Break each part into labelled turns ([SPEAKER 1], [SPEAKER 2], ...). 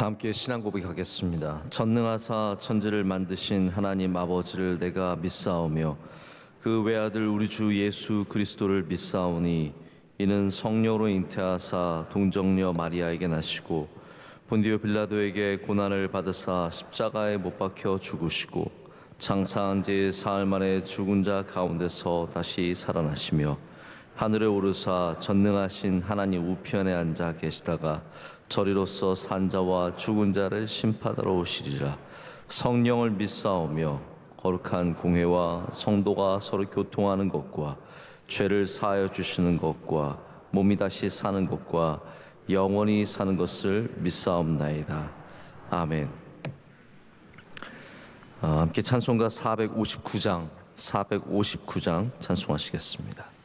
[SPEAKER 1] 함께 신앙 고백하겠습니다. 전능하사 천지를 만드신 하나님 아버지를 내가 믿사오며 그 외아들 우리 주 예수 그리스도를 믿사오니 이는 성령으로 잉태하사 동정녀 마리아에게 나시고 본디오 빌라도에게 고난을 받으사 십자가에 못 박혀 죽으시고 장사한 지 사흘 만에 죽은 자 가운데서 다시 살아나시며 하늘에 오르사 전능하신 하나님 우편에 앉아 계시다가 저리로서 산자와 죽은 자를 심판하러 오시리라. 성령을 믿사오며 거룩한 공회와 성도가 서로 교통하는 것과 죄를 사하여 주시는 것과 몸이 다시 사는 것과 영원히 사는 것을 믿사옵나이다. 아멘. 함께 찬송가 459장 찬송하시겠습니다.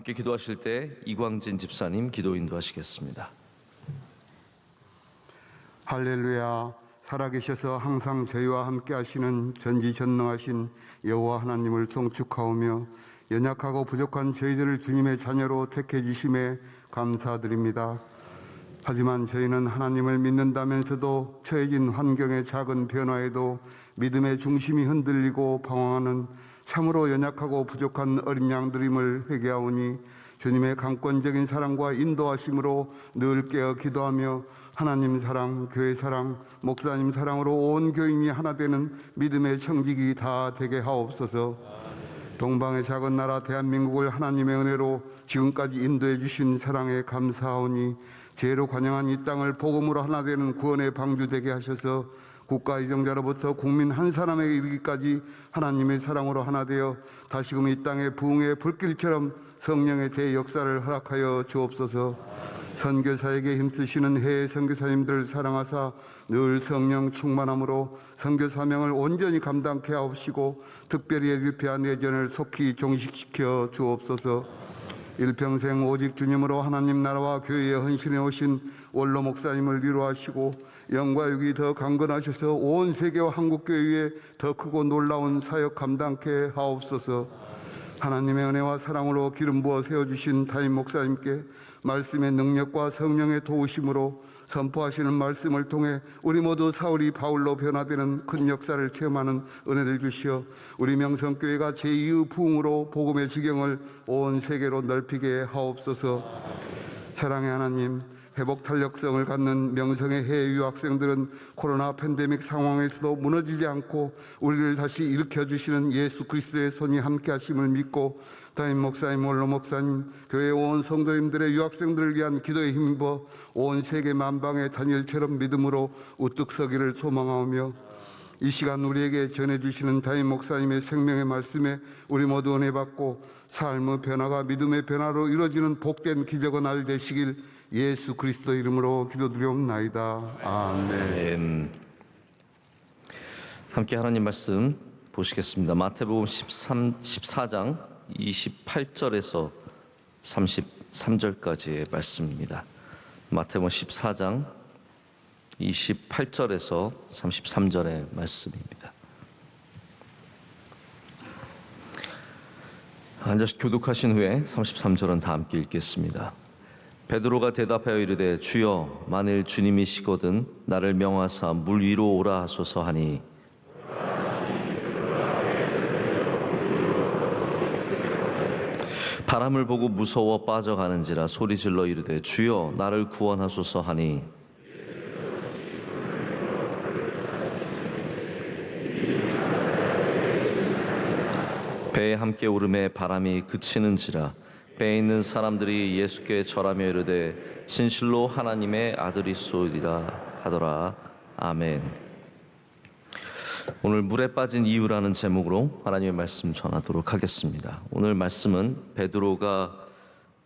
[SPEAKER 1] 함께 기도하실 때 이광진 집사님 기도 인도하시겠습니다.
[SPEAKER 2] 할렐루야. 살아계셔서 항상 저희와 함께 하시는 전지전능하신 여호와 하나님을 송축하오며 연약하고 부족한 저희들을 주님의 자녀로 택해 주심에 감사드립니다. 하지만 저희는 하나님을 믿는다면서도 처해진 환경의 작은 변화에도 믿음의 중심이 흔들리고 방황하는 참으로 연약하고 부족한 어린 양들임을 회개하오니 주님의 강권적인 사랑과 인도하심으로 늘 깨어 기도하며 하나님 사랑, 교회 사랑, 목사님 사랑으로 온 교인이 하나 되는 믿음의 청직이 다 되게 하옵소서. 동방의 작은 나라 대한민국을 하나님의 은혜로 지금까지 인도해 주신 사랑에 감사하오니 죄로 관영한 이 땅을 복음으로 하나 되는 구원의 방주 되게 하셔서 국가 이정자로부터 국민 한 사람에게 이르기까지 하나님의 사랑으로 하나 되어 다시금 이 땅의 부흥의 불길처럼 성령의 대역사를 허락하여 주옵소서. 선교사에게 힘쓰시는 해외 선교사님들 사랑하사 늘 성령 충만함으로 선교 사명을 온전히 감당케 하옵시고 특별히 에듀피아 내전을 속히 종식시켜 주옵소서. 일평생 오직 주님으로 하나님 나라와 교회에 헌신해 오신 원로 목사님을 위로하시고 영과육이 더 강건하셔서 온 세계와 한국교회 위에 더 크고 놀라운 사역 감당케 하옵소서. 하나님의 은혜와 사랑으로 기름 부어 세워주신 담임 목사님께 말씀의 능력과 성령의 도우심으로 선포하시는 말씀을 통해 우리 모두 사울이 바울로 변화되는 큰 역사를 체험하는 은혜를 주시어 우리 명성교회가 제2의 부흥으로 복음의 지경을 온 세계로 넓히게 하옵소서. 사랑의 하나님, 회복 탄력성을 갖는 명성의 해외 유학생들은 코로나 팬데믹 상황에서도 무너지지 않고 우리를 다시 일으켜주시는 예수 그리스도의 손이 함께 하심을 믿고 담임 목사님, 원로 목사님, 교회 온 성도님들의 유학생들을 위한 기도에 힘입어 온 세계 만방의 다니엘처럼 믿음으로 우뚝 서기를 소망하오며 이 시간 우리에게 전해주시는 담임 목사님의 생명의 말씀에 우리 모두 은혜 받고 삶의 변화가 믿음의 변화로 이루어지는 복된 기적의 날 되시길 예수 그리스도 이름으로 기도드리옵나이다. 아멘.
[SPEAKER 1] 함께 하나님 말씀 보시겠습니다. 마태복음 14장 28절에서 33절까지의 말씀입니다. 마태복음 14장 28절에서 33절의 말씀입니다. 앉아서 교독하신 후에 33절은 다 함께 읽겠습니다. 베드로가 대답하여 이르되 주여 만일 주님이시거든 나를 명하사 물 위로 오라 하소서 하니 바람을 보고 무서워 빠져가는지라 소리질러 이르되 주여 나를 구원하소서 하니 배에 함께 오름에 바람이 그치는지라 배에 있는 사람들이 예수께 절하며 이르되 진실로 하나님의 아들이소이다 하더라. 아멘. 오늘 물에 빠진 이유라는 제목으로 하나님의 말씀 전하도록 하겠습니다. 오늘 말씀은 베드로가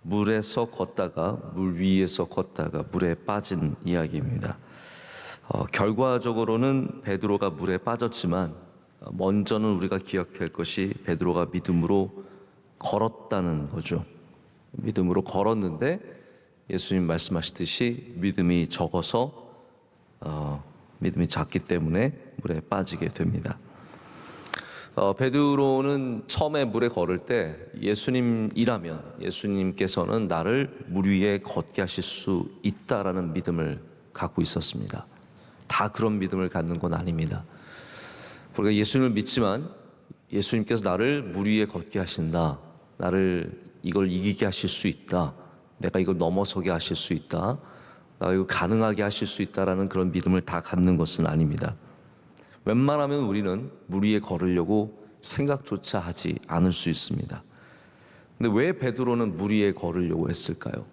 [SPEAKER 1] 물에서 걷다가 물 위에서 걷다가 물에 빠진 이야기입니다. 결과적으로는 베드로가 물에 빠졌지만 먼저는 우리가 기억할 것이 베드로가 믿음으로 걸었다는 거죠. 믿음으로 걸었는데 예수님 말씀하시듯이 믿음이 적어서 믿음이 작기 때문에 물에 빠지게 됩니다. 베드로는 처음에 물에 걸을 때 예수님이라면 예수님께서는 나를 물 위에 걷게 하실 수 있다라는 믿음을 갖고 있었습니다. 다 그런 믿음을 갖는 건 아닙니다. 우리가 예수님을 믿지만 예수님께서 나를 물 위에 걷게 하신다, 나를 이걸 이기게 하실 수 있다, 내가 이걸 넘어서게 하실 수 있다, 나가 이거 가능하게 하실 수 있다라는 그런 믿음을 다 갖는 것은 아닙니다. 웬만하면 우리는 물 위에 걸으려고 생각조차 하지 않을 수 있습니다. 근데 왜 베드로는 물 위에 걸으려고 했을까요?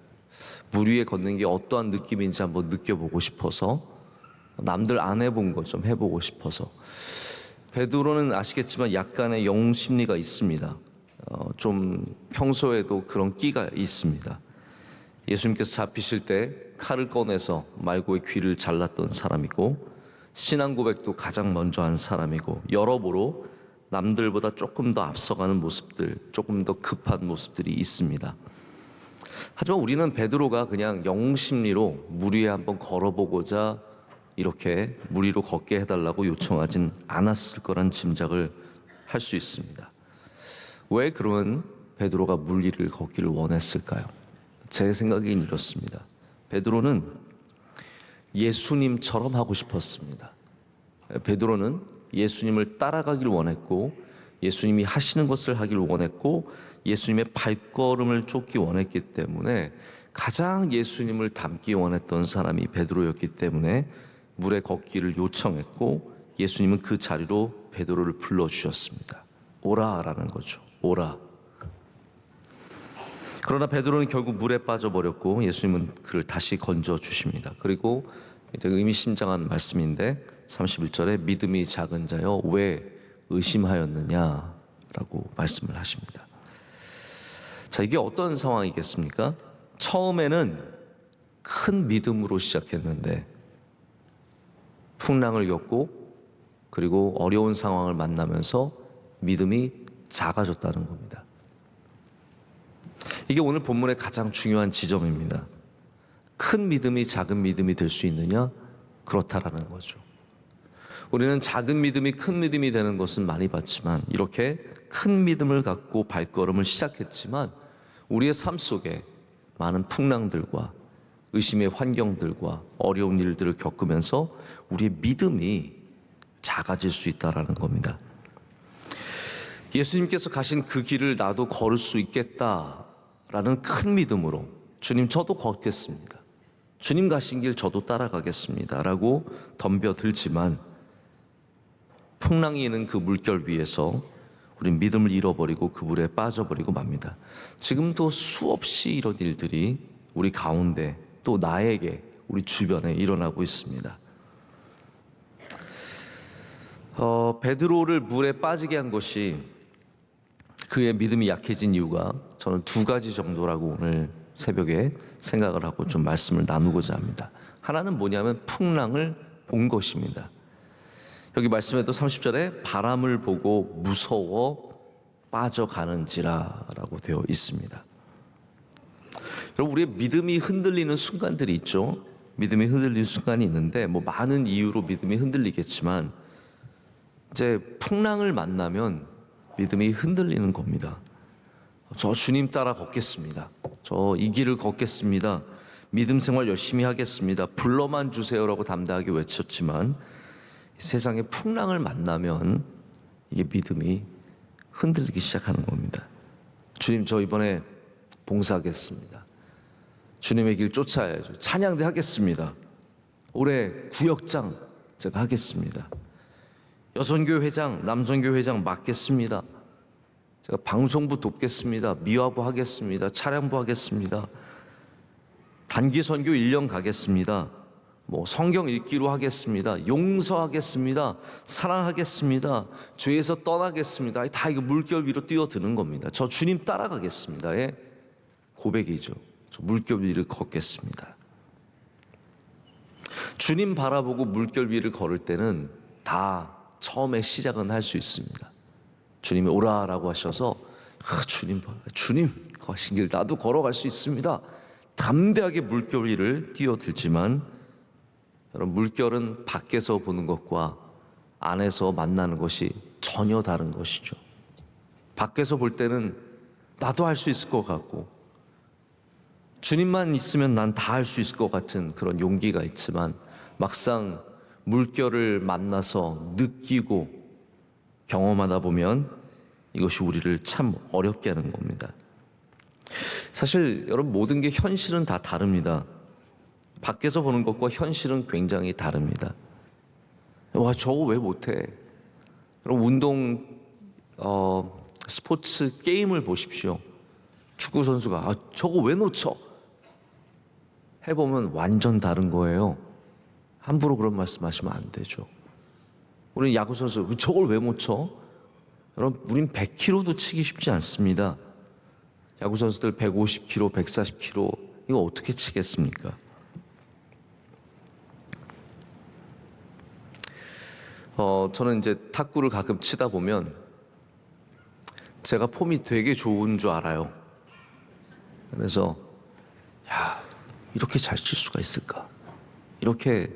[SPEAKER 1] 물 위에 걷는 게 어떠한 느낌인지 한번 느껴보고 싶어서, 남들 안 해본 것 좀 해보고 싶어서. 베드로는 아시겠지만 약간의 영웅 심리가 있습니다. 좀 평소에도 그런 끼가 있습니다. 예수님께서 잡히실 때 칼을 꺼내서 말고의 귀를 잘랐던 사람이고, 신앙 고백도 가장 먼저 한 사람이고, 여러모로 남들보다 조금 더 앞서가는 모습들, 조금 더 급한 모습들이 있습니다. 하지만 우리는 베드로가 그냥 영웅 심리로 물 위에 한번 걸어보고자 이렇게 물 위로 걷게 해달라고 요청하진 않았을 거란 짐작을 할 수 있습니다. 왜 그러면 베드로가 물 위를 걷기를 원했을까요? 제 생각엔 이렇습니다. 베드로는 예수님처럼 하고 싶었습니다. 베드로는 예수님을 따라가길 원했고, 예수님이 하시는 것을 하길 원했고, 예수님의 발걸음을 쫓기 원했기 때문에 가장 예수님을 닮기 원했던 사람이 베드로였기 때문에 물에 걷기를 요청했고, 예수님은 그 자리로 베드로를 불러주셨습니다. 오라라는 거죠. 오라. 그러나 베드로는 결국 물에 빠져버렸고 예수님은 그를 다시 건져주십니다. 그리고 이제 의미심장한 말씀인데 31절에 믿음이 작은 자여 왜 의심하였느냐라고 말씀을 하십니다. 자, 이게 어떤 상황이겠습니까? 처음에는 큰 믿음으로 시작했는데 풍랑을 겪고 그리고 어려운 상황을 만나면서 믿음이 작아졌다는 겁니다. 이게 오늘 본문의 가장 중요한 지점입니다. 큰 믿음이 작은 믿음이 될 수 있느냐? 그렇다라는 거죠. 우리는 작은 믿음이 큰 믿음이 되는 것은 많이 봤지만, 이렇게 큰 믿음을 갖고 발걸음을 시작했지만 우리의 삶 속에 많은 풍랑들과 의심의 환경들과 어려운 일들을 겪으면서 우리의 믿음이 작아질 수 있다라는 겁니다. 예수님께서 가신 그 길을 나도 걸을 수 있겠다라는 큰 믿음으로 주님 저도 걷겠습니다, 주님 가신 길 저도 따라가겠습니다 라고 덤벼들지만 풍랑이 있는 그 물결 위에서 우린 믿음을 잃어버리고 그 물에 빠져버리고 맙니다. 지금도 수없이 이런 일들이 우리 가운데 또 나에게 우리 주변에 일어나고 있습니다. 베드로를 물에 빠지게 한 것이 그의 믿음이 약해진 이유가 저는 두 가지 정도라고 오늘 새벽에 생각을 하고 좀 말씀을 나누고자 합니다. 하나는 뭐냐면 풍랑을 본 것입니다. 여기 말씀에도 30절에 바람을 보고 무서워 빠져가는지라라고 되어 있습니다. 여러분, 우리의 믿음이 흔들리는 순간들이 있죠. 믿음이 흔들리는 순간이 있는데 많은 이유로 믿음이 흔들리겠지만 이제 풍랑을 만나면 믿음이 흔들리는 겁니다. 저 주님 따라 걷겠습니다, 저 이 길을 걷겠습니다, 믿음 생활 열심히 하겠습니다, 불러만 주세요라고 담대하게 외쳤지만 세상의 풍랑을 만나면 이게 믿음이 흔들리기 시작하는 겁니다. 주님 저 이번에 봉사하겠습니다. 주님의 길 쫓아야죠. 찬양대 하겠습니다. 올해 구역장 제가 하겠습니다. 여선교 회장, 남선교 회장 맡겠습니다. 제가 방송부 돕겠습니다. 미화부 하겠습니다. 차량부 하겠습니다. 단기 선교 1년 가겠습니다. 성경 읽기로 하겠습니다. 용서하겠습니다. 사랑하겠습니다. 죄에서 떠나겠습니다. 다 이거 물결 위로 뛰어드는 겁니다. 저 주님 따라가겠습니다의 고백이죠. 저 물결 위를 걷겠습니다. 주님 바라보고 물결 위를 걸을 때는 다 처음에 시작은 할 수 있습니다. 주님이 오라라고 하셔서 주님 거신 길 나도 걸어갈 수 있습니다. 담대하게 물결 위를 뛰어들지만 여러분, 물결은 밖에서 보는 것과 안에서 만나는 것이 전혀 다른 것이죠. 밖에서 볼 때는 나도 할 수 있을 것 같고 주님만 있으면 난 다 할 수 있을 것 같은 그런 용기가 있지만 막상 물결을 만나서 느끼고 경험하다 보면 이것이 우리를 참 어렵게 하는 겁니다. 사실 여러분, 모든 게 현실은 다 다릅니다. 밖에서 보는 것과 현실은 굉장히 다릅니다. 와, 저거 왜 못해? 여러분, 운동 스포츠 게임을 보십시오. 축구 선수가 저거 왜 놓쳐? 해보면 완전 다른 거예요. 함부로 그런 말씀하시면 안 되죠. 우리 야구 선수 저걸 왜 못 쳐? 여러분, 우린 100kg도 치기 쉽지 않습니다. 야구 선수들 150kg, 140kg 이거 어떻게 치겠습니까? 저는 이제 탁구를 가끔 치다 보면 제가 폼이 되게 좋은 줄 알아요. 그래서 이렇게 잘 칠 수가 있을까? 이렇게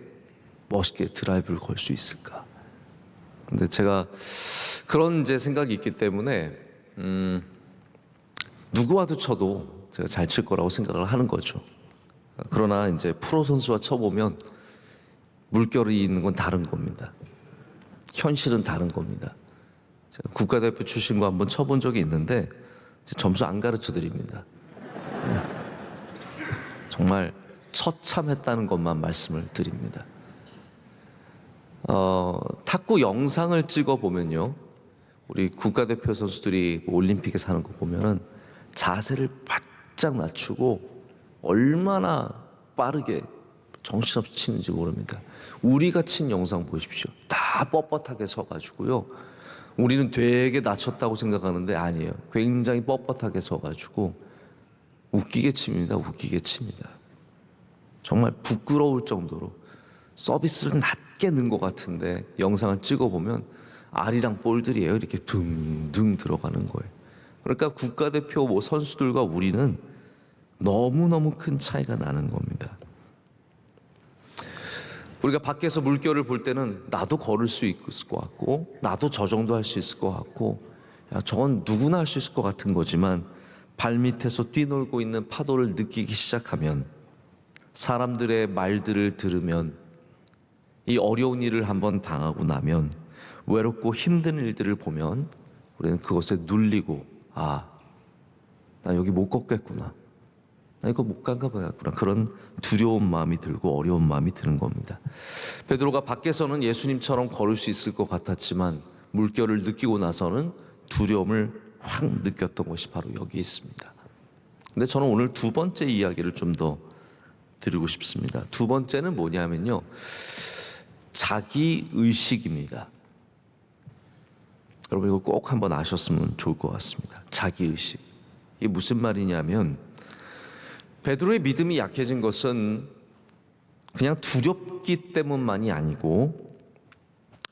[SPEAKER 1] 멋있게 드라이브를 걸 수 있을까? 근데 제가 그런 제 생각이 있기 때문에 누구와도 쳐도 제가 잘 칠 거라고 생각을 하는 거죠. 그러나 이제 프로 선수와 쳐보면 물결이 있는 건 다른 겁니다. 현실은 다른 겁니다. 제가 국가대표 출신과 한번 쳐본 적이 있는데 점수 안 가르쳐 드립니다. 정말 처참했다는 것만 말씀을 드립니다. 탁구 영상을 찍어 보면요, 우리 국가대표 선수들이 올림픽에서 하는 거 보면은 자세를 바짝 낮추고 얼마나 빠르게 정신없이 치는지 모릅니다. 우리가 친 영상 보십시오. 다 뻣뻣하게 서가지고요. 우리는 되게 낮췄다고 생각하는데 아니에요. 굉장히 뻣뻣하게 서가지고 웃기게 칩니다. 웃기게 칩니다. 정말 부끄러울 정도로 서비스를 낮게 넣은 것 같은데 영상을 찍어보면 알이랑 볼들이에요. 이렇게 둥둥 들어가는 거예요. 그러니까 국가대표 선수들과 우리는 너무너무 큰 차이가 나는 겁니다. 우리가 밖에서 물결을 볼 때는 나도 걸을 수 있을 것 같고 나도 저 정도 할 수 있을 것 같고 저건 누구나 할 수 있을 것 같은 거지만 발밑에서 뛰놀고 있는 파도를 느끼기 시작하면, 사람들의 말들을 들으면, 이 어려운 일을 한번 당하고 나면, 외롭고 힘든 일들을 보면 우리는 그것에 눌리고 나 여기 못 걷겠구나, 나 이거 못 간가 봐야겠구나, 그런 두려운 마음이 들고 어려운 마음이 드는 겁니다. 베드로가 밖에서는 예수님처럼 걸을 수 있을 것 같았지만 물결을 느끼고 나서는 두려움을 확 느꼈던 것이 바로 여기에 있습니다. 근데 저는 오늘 두 번째 이야기를 좀 더 드리고 싶습니다. 두 번째는 뭐냐면요, 자기 의식입니다. 여러분, 이거 꼭 한번 아셨으면 좋을 것 같습니다. 자기 의식. 이게 무슨 말이냐면, 베드로의 믿음이 약해진 것은 그냥 두렵기 때문만이 아니고,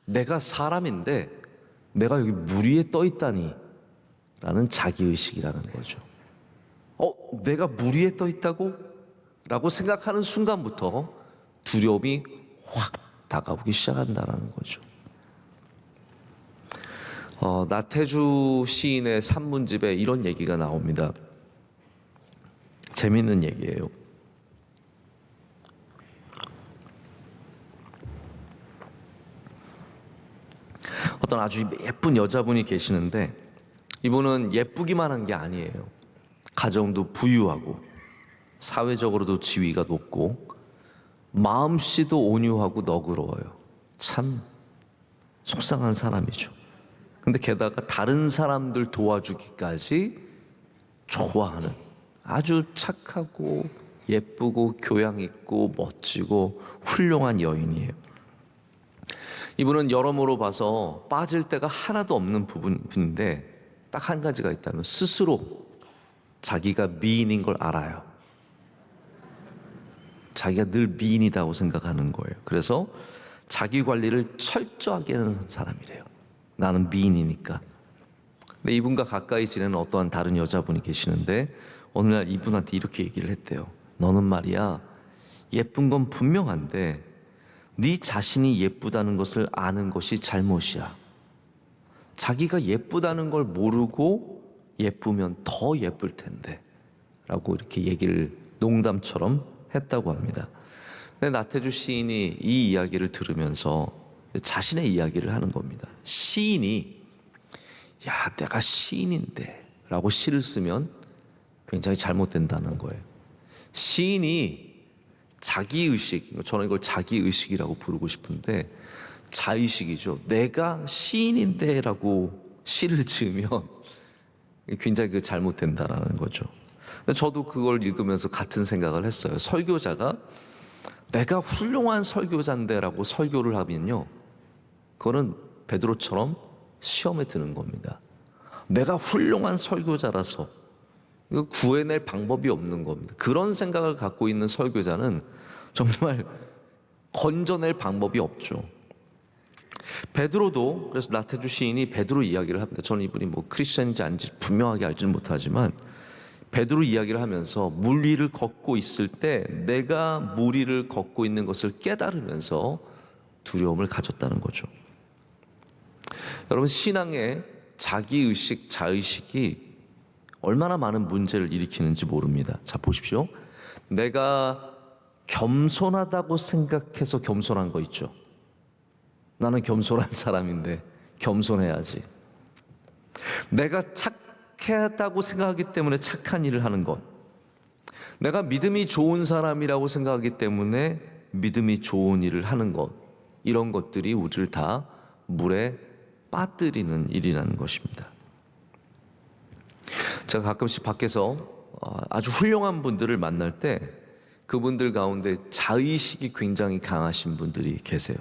[SPEAKER 1] 내가 사람인데 내가 여기 물 위에 떠 있다니 라는 자기의식이라는 거죠. 내가 물 위에 떠 있다고? 라고 생각하는 순간부터 두려움이 확 다가오기 시작한다는 거죠. 나태주 시인의 산문집에 이런 얘기가 나옵니다. 재밌는 얘기예요. 어떤 아주 예쁜 여자분이 계시는데, 이분은 예쁘기만 한 게 아니에요. 가정도 부유하고 사회적으로도 지위가 높고 마음씨도 온유하고 너그러워요. 참 속상한 사람이죠. 근데 게다가 다른 사람들 도와주기까지 좋아하는 아주 착하고 예쁘고 교양 있고 멋지고 훌륭한 여인이에요. 이분은 여러모로 봐서 빠질 데가 하나도 없는 분인데 딱 한 가지가 있다면 스스로 자기가 미인인 걸 알아요. 자기가 늘 미인이다고 생각하는 거예요. 그래서 자기 관리를 철저하게 하는 사람이래요. 나는 미인이니까. 근데 이분과 가까이 지내는 어떠한 다른 여자분이 계시는데 어느 날 이분한테 이렇게 얘기를 했대요. 너는 말이야, 예쁜 건 분명한데 네 자신이 예쁘다는 것을 아는 것이 잘못이야. 자기가 예쁘다는 걸 모르고 예쁘면 더 예쁠 텐데 라고 이렇게 얘기를 농담처럼 했다고 합니다. 근데 나태주 시인이 이 이야기를 들으면서 자신의 이야기를 하는 겁니다. 시인이 야, 내가 시인인데 라고 시를 쓰면 굉장히 잘못된다는 거예요. 시인이 자기의식, 저는 이걸 자기의식이라고 부르고 싶은데 자의식이죠. 내가 시인인데 라고 시를 지으면 굉장히 잘못된다라는 거죠. 저도 그걸 읽으면서 같은 생각을 했어요. 설교자가 내가 훌륭한 설교자인데 라고 설교를 하면요, 그거는 베드로처럼 시험에 드는 겁니다. 내가 훌륭한 설교자라서 이거 구해낼 방법이 없는 겁니다. 그런 생각을 갖고 있는 설교자는 정말 건져낼 방법이 없죠. 베드로도, 그래서 나태주 시인이 베드로 이야기를 합니다. 저는 이분이 뭐 크리스천인지 아닌지 분명하게 알지는 못하지만 베드로 이야기를 하면서 물 위를 걷고 있을 때 내가 물 위를 걷고 있는 것을 깨달으면서 두려움을 가졌다는 거죠. 여러분, 신앙의 자기의식, 자의식이 얼마나 많은 문제를 일으키는지 모릅니다. 자, 보십시오. 내가 겸손하다고 생각해서 겸손한 거 있죠. 나는 겸손한 사람인데 겸손해야지. 내가 착하다고 생각하기 때문에 착한 일을 하는 것, 내가 믿음이 좋은 사람이라고 생각하기 때문에 믿음이 좋은 일을 하는 것, 이런 것들이 우리를 다 물에 빠뜨리는 일이라는 것입니다. 제가 가끔씩 밖에서 아주 훌륭한 분들을 만날 때 그분들 가운데 자의식이 굉장히 강하신 분들이 계세요.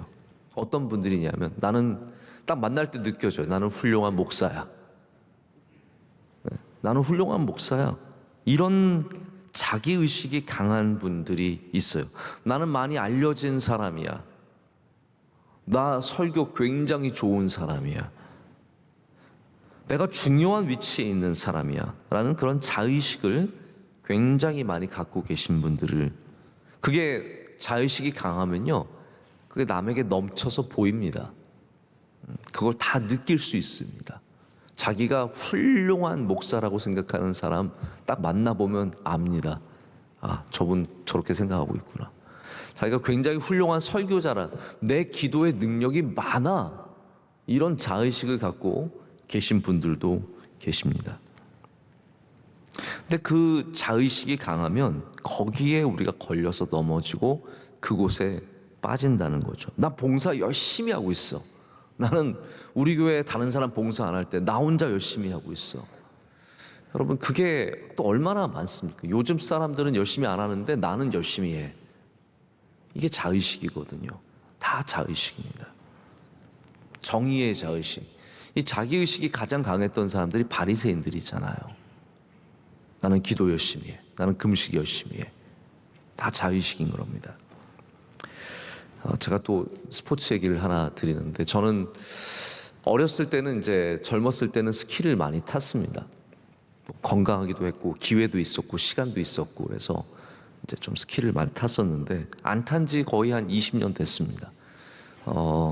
[SPEAKER 1] 어떤 분들이냐면 나는 딱 만날 때 느껴져요. 나는 훌륭한 목사야. 나는 훌륭한 목사야. 이런 자기의식이 강한 분들이 있어요. 나는 많이 알려진 사람이야. 나 설교 굉장히 좋은 사람이야. 내가 중요한 위치에 있는 사람이야 라는 그런 자의식을 굉장히 많이 갖고 계신 분들을, 그게 자의식이 강하면요, 그게 남에게 넘쳐서 보입니다. 그걸 다 느낄 수 있습니다. 자기가 훌륭한 목사라고 생각하는 사람 딱 만나보면 압니다. 아, 저분 저렇게 생각하고 있구나. 자기가 굉장히 훌륭한 설교자라, 내 기도의 능력이 많아, 이런 자의식을 갖고 계신 분들도 계십니다. 근데 그 자의식이 강하면 거기에 우리가 걸려서 넘어지고 그곳에 빠진다는 거죠. 나 봉사 열심히 하고 있어. 나는 우리 교회 다른 사람 봉사 안 할 때 나 혼자 열심히 하고 있어. 여러분, 그게 또 얼마나 많습니까? 요즘 사람들은 열심히 안 하는데 나는 열심히 해. 이게 자의식이거든요. 다 자의식입니다. 정의의 자의식. 이 자기의식이 가장 강했던 사람들이 바리새인들이잖아요. 나는 기도 열심히 해. 나는 금식 열심히 해. 다 자의식인 겁니다. 제가 또 스포츠 얘기를 하나 드리는데, 저는 어렸을 때는, 이제 젊었을 때는 스키를 많이 탔습니다. 건강하기도 했고 기회도 있었고 시간도 있었고, 그래서 이제 좀 스키를 많이 탔었는데 안 탄 지 거의 한 20년 됐습니다.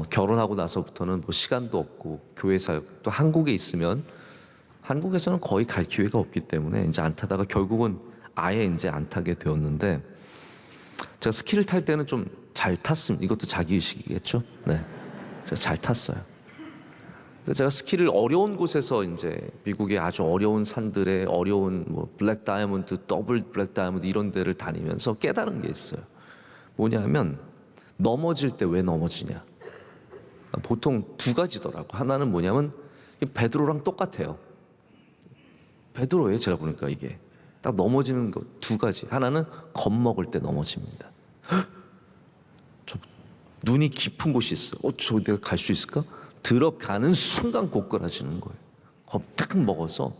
[SPEAKER 1] 결혼하고 나서부터는 뭐 시간도 없고 교회 사역, 또 한국에 있으면 한국에서는 거의 갈 기회가 없기 때문에 이제 안 타다가 결국은 아예 이제 안 타게 되었는데, 제가 스키를 탈 때는 좀 잘 탔습니다. 이것도 자기의식이겠죠? 네, 제가 잘 탔어요. 제가 스키를 어려운 곳에서 이제 미국의 아주 어려운 산들의 어려운 뭐 블랙 다이아몬드, 더블 블랙 다이아몬드 이런 데를 다니면서 깨달은 게 있어요. 뭐냐면 넘어질 때 왜 넘어지냐. 보통 두 가지더라고. 하나는 뭐냐면 베드로랑 똑같아요. 베드로예요. 제가 보니까 이게 딱 넘어지는 거 두 가지. 하나는 겁먹을 때 넘어집니다. 저 눈이 깊은 곳이 있어. 저 내가 갈 수 있을까? 들어가는 순간 고꾸라지는 거예요. 겁 딱 먹어서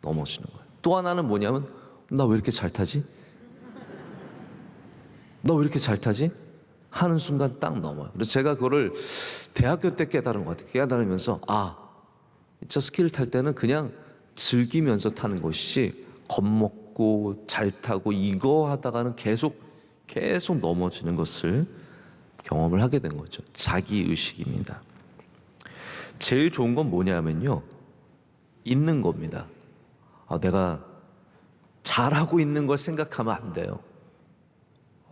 [SPEAKER 1] 넘어지는 거예요. 또 하나는 뭐냐면 나 왜 이렇게 잘 타지? 너 왜 이렇게 잘 타지? 하는 순간 딱 넘어요. 그래서 제가 그거를 대학교 때 깨달은 것 같아요. 깨달으면서 진짜 스키를 탈 때는 그냥 즐기면서 타는 것이지 겁먹고 잘 타고 이거 하다가는 계속 넘어지는 것을 경험을 하게 된 거죠. 자기의식입니다. 제일 좋은 건 뭐냐면요, 있는 겁니다. 내가 잘하고 있는 걸 생각하면 안 돼요.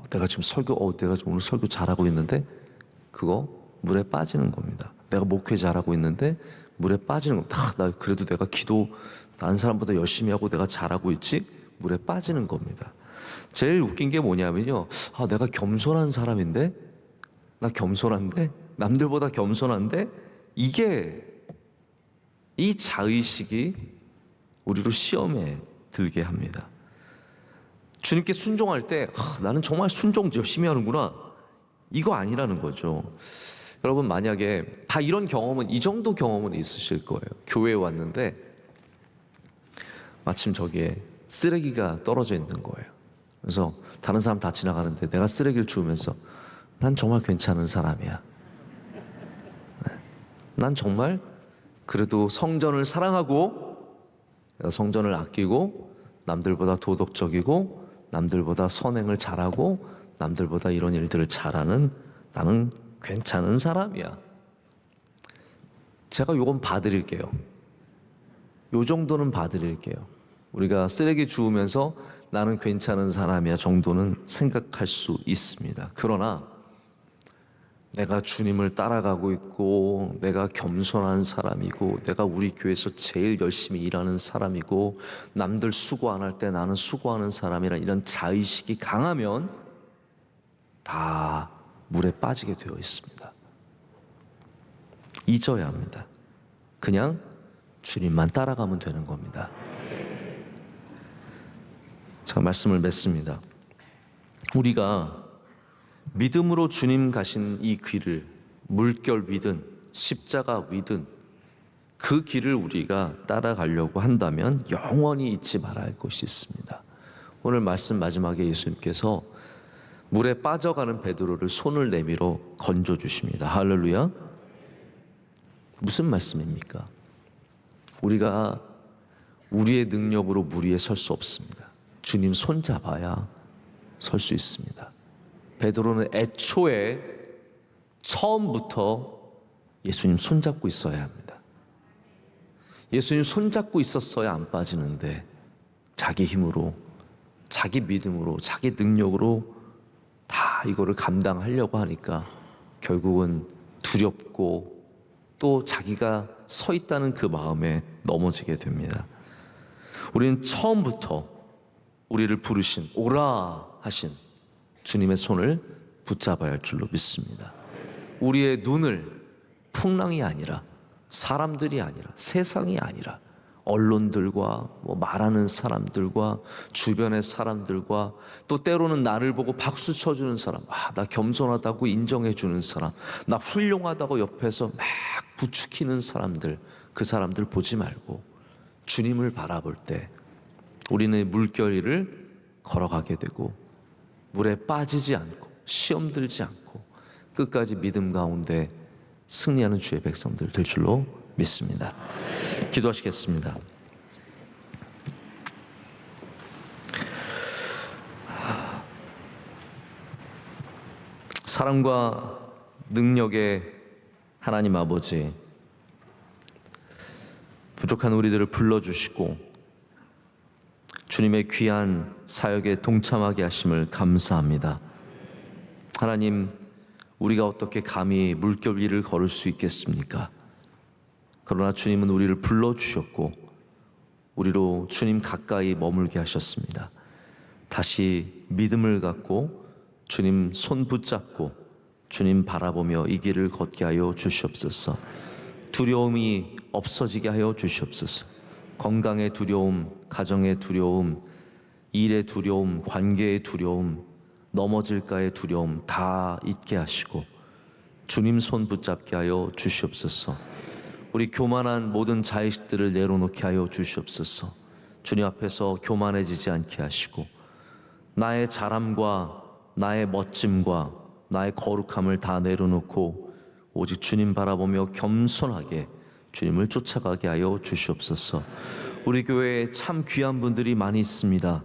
[SPEAKER 1] 내가 지금 내가 오늘 설교 잘하고 있는데 그거 물에 빠지는 겁니다. 내가 목회 잘하고 있는데 물에 빠지는 겁니다. 나 그래도 내가 기도 다른 사람보다 열심히 하고 내가 잘하고 있지? 물에 빠지는 겁니다. 제일 웃긴 게 뭐냐면요, 내가 겸손한 사람인데, 나 겸손한데, 남들보다 겸손한데, 이 자의식이 우리로 시험에 들게 합니다. 주님께 순종할 때 나는 정말 순종 열심히 하는구나, 이거 아니라는 거죠. 여러분, 만약에 다 이런 경험은, 이 정도 경험은 있으실 거예요. 교회에 왔는데 마침 저기에 쓰레기가 떨어져 있는 거예요. 그래서 다른 사람 다 지나가는데 내가 쓰레기를 주우면서 난 정말 괜찮은 사람이야. 난 정말 그래도 성전을 사랑하고 내가 성전을 아끼고 남들보다 도덕적이고 남들보다 선행을 잘하고 남들보다 이런 일들을 잘하는 나는 괜찮은 사람이야. 제가 요건 봐드릴게요. 요 정도는 봐드릴게요. 우리가 쓰레기 주우면서 나는 괜찮은 사람이야 정도는 생각할 수 있습니다. 그러나 내가 주님을 따라가고 있고 내가 겸손한 사람이고 내가 우리 교회에서 제일 열심히 일하는 사람이고 남들 수고 안 할 때 나는 수고하는 사람이란 이런 자의식이 강하면 다 물에 빠지게 되어 있습니다. 잊어야 합니다. 그냥 주님만 따라가면 되는 겁니다. 자, 말씀을 맺습니다. 우리가 믿음으로 주님 가신 이 길을, 물결 위든 십자가 위든 그 길을 우리가 따라가려고 한다면 영원히 잊지 말아야 할 것이 있습니다. 오늘 말씀 마지막에 예수님께서 물에 빠져가는 베드로를 손을 내밀어 건져 주십니다. 할렐루야. 무슨 말씀입니까? 우리가 우리의 능력으로 물 위에 설 수 없습니다. 주님 손 잡아야 설 수 있습니다. 베드로는 애초에 처음부터 예수님 손 잡고 있어야 합니다. 예수님 손 잡고 있었어야 안 빠지는데 자기 힘으로, 자기 믿음으로, 자기 능력으로 다 이거를 감당하려고 하니까 결국은 두렵고 또 자기가 서 있다는 그 마음에 넘어지게 됩니다. 우리는 처음부터 우리를 부르신, 오라 하신 주님의 손을 붙잡아야 할 줄로 믿습니다. 우리의 눈을 풍랑이 아니라, 사람들이 아니라, 세상이 아니라 언론들과 말하는 사람들과 주변의 사람들과 또 때로는 나를 보고 박수 쳐주는 사람, 나 겸손하다고 인정해주는 사람, 나 훌륭하다고 옆에서 막 부추기는 사람들, 그 사람들 보지 말고 주님을 바라볼 때 우리는 물결 위를 걸어가게 되고 물에 빠지지 않고 시험 들지 않고 끝까지 믿음 가운데 승리하는 주의 백성들 될 줄로 믿습니다. 기도하시겠습니다. 사랑과 능력의 하나님 아버지, 부족한 우리들을 불러주시고 주님의 귀한 사역에 동참하게 하심을 감사합니다. 하나님, 우리가 어떻게 감히 물결 위를 걸을 수 있겠습니까? 그러나 주님은 우리를 불러주셨고 우리로 주님 가까이 머물게 하셨습니다. 다시 믿음을 갖고 주님 손 붙잡고 주님 바라보며 이 길을 걷게 하여 주시옵소서. 두려움이 없어지게 하여 주시옵소서. 건강의 두려움, 가정의 두려움, 일의 두려움, 관계의 두려움, 넘어질까의 두려움 다 잊게 하시고 주님 손 붙잡게 하여 주시옵소서. 우리 교만한 모든 자의식들을 내려놓게 하여 주시옵소서. 주님 앞에서 교만해지지 않게 하시고 나의 잘함과 나의 멋짐과 나의 거룩함을 다 내려놓고 오직 주님 바라보며 겸손하게 주님을 쫓아가게 하여 주시옵소서. 우리 교회에 참 귀한 분들이 많이 있습니다.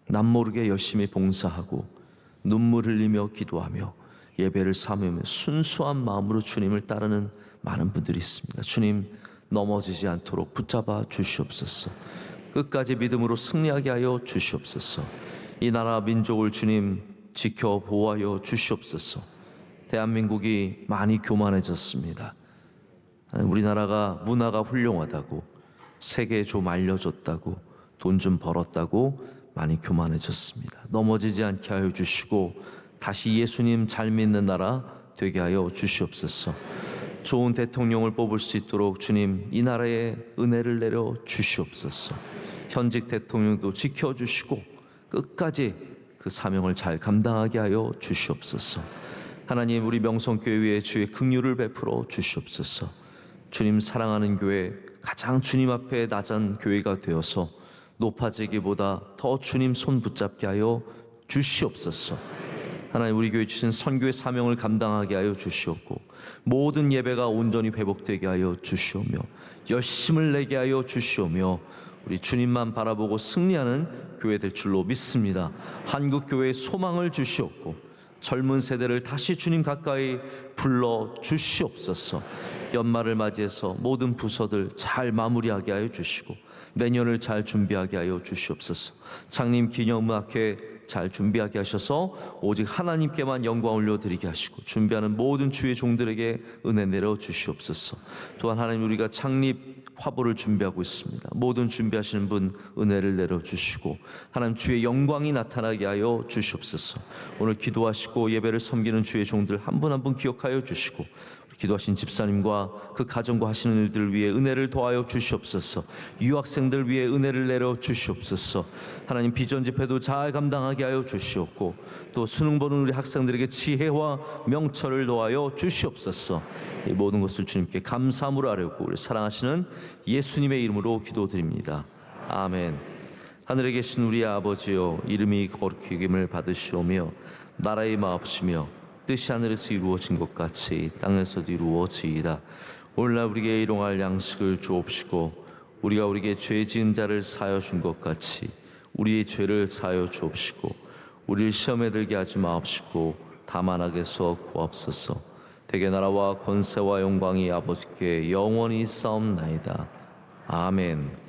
[SPEAKER 1] 남모르게 열심히 봉사하고 눈물 흘리며 기도하며 예배를 사모하며 순수한 마음으로 주님을 따르는 많은 분들이 있습니다. 주님 넘어지지 않도록 붙잡아 주시옵소서. 끝까지 믿음으로 승리하게 하여 주시옵소서. 이 나라 민족을 주님 지켜 보호하여 주시옵소서. 대한민국이 많이 교만해졌습니다. 우리나라가 문화가 훌륭하다고 세계에 좀 알려졌다고 돈 좀 벌었다고 많이 교만해졌습니다. 넘어지지 않게 하여 주시고 다시 예수님 잘 믿는 나라 되게 하여 주시옵소서. 좋은 대통령을 뽑을 수 있도록 주님 이 나라에 은혜를 내려 주시옵소서. 현직 대통령도 지켜주시고 끝까지 그 사명을 잘 감당하게 하여 주시옵소서. 하나님 우리 명성교회 위에 주의 긍휼을 베풀어 주시옵소서. 주님 사랑하는 교회, 가장 주님 앞에 낮은 교회가 되어서 높아지기보다 더 주님 손 붙잡게 하여 주시옵소서. 하나님 우리 교회 주신 선교의 사명을 감당하게 하여 주시옵고 모든 예배가 온전히 회복되게 하여 주시오며 열심을 내게 하여 주시오며 우리 주님만 바라보고 승리하는 교회 될 줄로 믿습니다. 한국교회에 소망을 주시옵고 젊은 세대를 다시 주님 가까이 불러 주시옵소서. 연말을 맞이해서 모든 부서들 잘 마무리하게 하여 주시고 내년을 잘 준비하게 하여 주시옵소서. 장님 기념음악회 잘 준비하게 하셔서 오직 하나님께만 영광 올려드리게 하시고 준비하는 모든 주의 종들에게 은혜 내려 주시옵소서. 또한 하나님 우리가 창립 화보를 준비하고 있습니다. 모든 준비하시는 분 은혜를 내려 주시고 하나님 주의 영광이 나타나게 하여 주시옵소서. 오늘 기도하시고 예배를 섬기는 주의 종들 한 분 한 분 기억하여 주시고 기도하신 집사님과 그 가정과 하시는 일들 위해 은혜를 더하여 주시옵소서. 유학생들 위해 은혜를 내려 주시옵소서. 하나님 비전 집회도 잘 감당하게 하여 주시옵고 또 수능 보는 우리 학생들에게 지혜와 명철을 더하여 주시옵소서. 이 모든 것을 주님께 감사함으로 아뢰고 우리 사랑하시는 예수님의 이름으로 기도드립니다. 아멘. 하늘에 계신 우리 아버지여, 이름이 거룩히 여김을 받으시오며 나라의 마옵시며 뜻이 하늘에서 이루어진 것 같이 땅에서도 이루어지이다. 오늘날 우리에게 일용할 양식을 주옵시고 우리가 우리에게 죄 지은 자를 사하여 준 것 같이 우리의 죄를 사하여 주옵시고 우리를 시험에 들게 하지 마옵시고 다만 악에서 구하옵소서. 대개 나라와 권세와 영광이 아버지께 영원히 싸움나이다. 아멘.